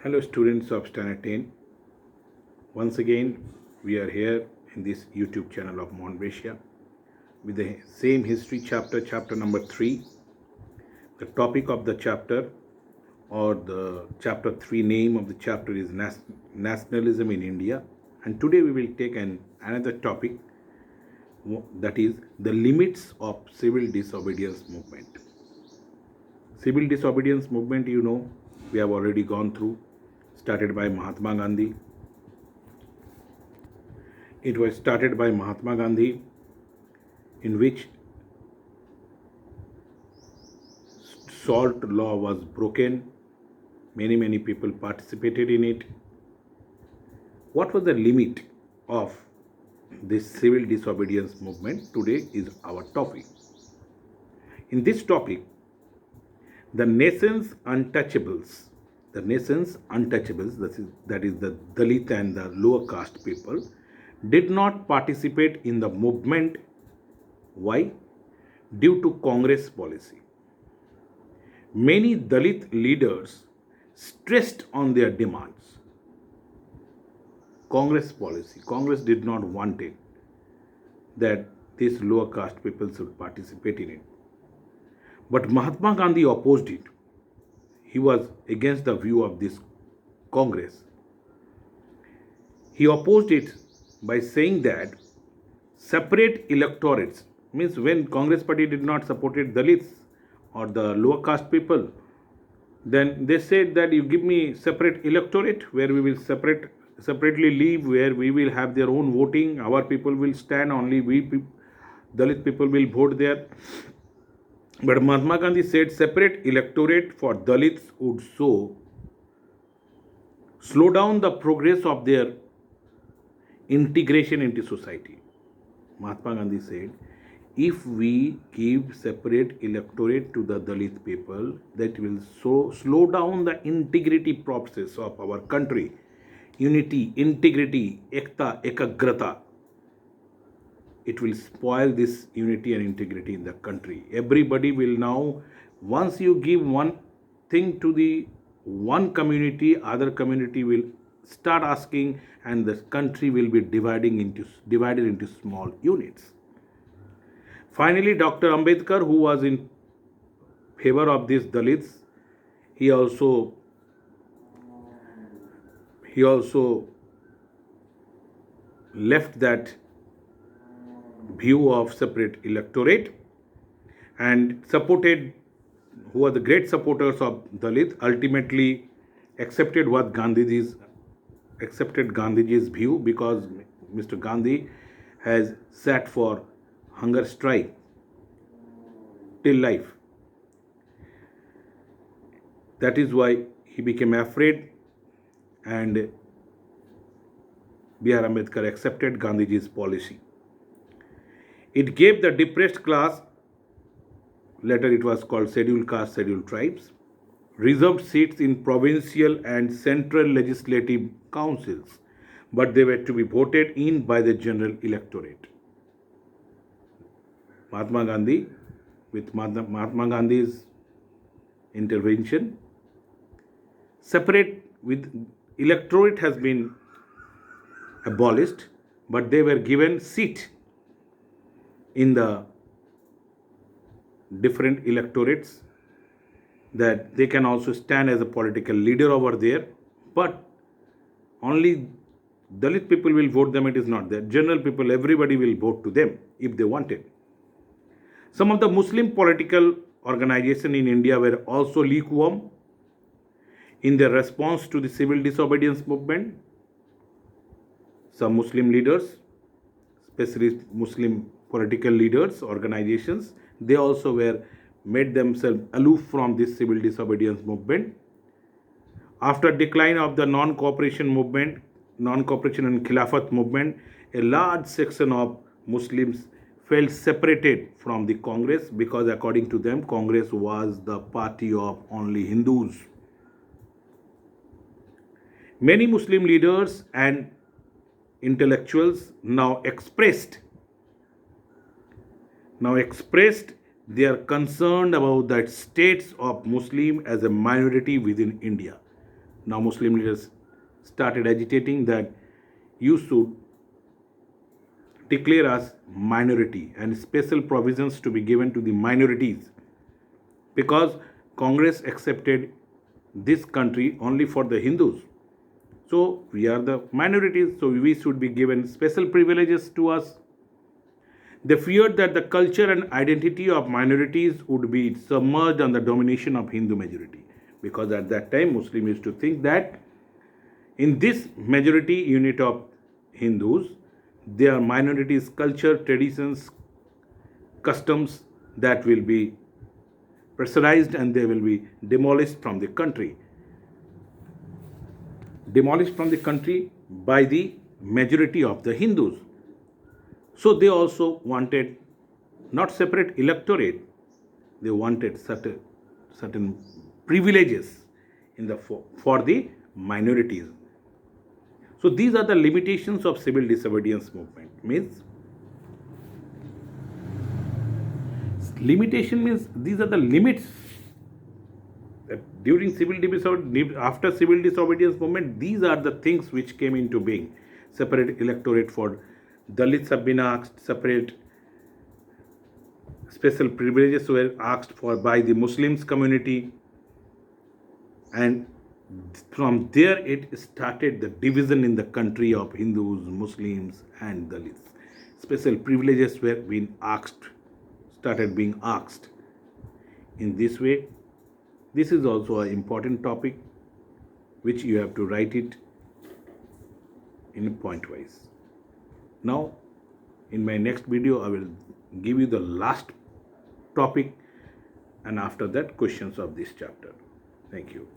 Hello, students of Standard 10. Once again, we are here in this YouTube channel of Monbretia with the same history chapter, chapter number 3. The topic of the chapter or the chapter 3 name of the chapter is Nationalism in India. And today we will take another topic, that is the limits of civil disobedience movement. Civil disobedience movement, we have already gone through, started by Mahatma Gandhi. It was started by Mahatma Gandhi, in which salt law was broken. Many people participated in it. What was the limit of this civil disobedience movement? Today is our topic. In this topic, the nation's untouchables, that is the Dalit and the lower caste people, did not participate in the movement. Why? Due to Congress policy. Many Dalit leaders stressed on their demands. Congress policy. Congress did not want it that these lower caste people should participate in it. But Mahatma Gandhi opposed it. He was against the view of this Congress. He opposed it by saying that separate electorates, means when Congress party did not support Dalits or the lower caste people, then they said that you give me separate electorate where we will separately live, where we will have their own voting, our people will stand, only Dalit people will vote there. But Mahatma Gandhi said separate electorate for Dalits would slow down the progress of their integration into society. Mahatma Gandhi said, if we give separate electorate to the Dalit people, that will slow down the integrity process of our country. Unity, integrity, ekta, ekagrata. It will spoil this unity and integrity in the country. Everybody will now, once you give one thing to the one community, other community will start asking, and the country will be divided into small units. Finally, Dr. Ambedkar, who was in favor of these Dalits, he also left that view of separate electorate and supported, who are the great supporters of Dalit, ultimately accepted Gandhiji's view, because Mr. Gandhi has sat for hunger strike till life. That is why he became afraid, and B.R. Ambedkar accepted Gandhiji's policy. It gave the depressed class, later it was called scheduled caste, scheduled tribes, reserved seats in provincial and central legislative councils, but they were to be voted in by the general electorate. Mahatma Gandhi, with Mahatma Gandhi's intervention, separate with electorate has been abolished, but they were given seat in the different electorates, that they can also stand as a political leader over there, but only Dalit people will vote them. It is not there. General people, everybody will vote to them if they wanted. Some of the Muslim political organizations in India were also lukewarm in their response to the civil disobedience movement. Some Muslim leaders, especially Muslim political leaders, organizations, they also made themselves aloof from this civil disobedience movement. After decline of the non-cooperation and Khilafat movement, a large section of Muslims felt separated from the Congress, because according to them, Congress was the party of only Hindus. Many Muslim leaders and intellectuals now expressed they are concerned about the status of Muslim as a minority within India. Now Muslim leaders started agitating that you should declare us minority and special provisions to be given to the minorities, because Congress accepted this country only for the Hindus. So we are the minorities, so we should be given special privileges to us. They feared that the culture and identity of minorities would be submerged under domination of Hindu majority, because at that time Muslims used to think that in this majority unit of Hindus, there are minorities' culture, traditions, customs that will be pressurized and they will be demolished from the country. Demolished from the country by the majority of the Hindus. So they also wanted not separate electorate, they wanted certain privileges for the minorities. So these are the limitations of civil disobedience movement. Limitation means these are the limits that during after civil disobedience movement, these are the things which came into being. Separate electorate for Dalits have been asked, separate special privileges were asked for by the Muslims community, and from there it started the division in the country of Hindus, Muslims and Dalits. Special privileges were started being asked. In this way, this is also an important topic which you have to write it in point wise. Now, in my next video, I will give you the last topic and after that questions of this chapter. Thank you.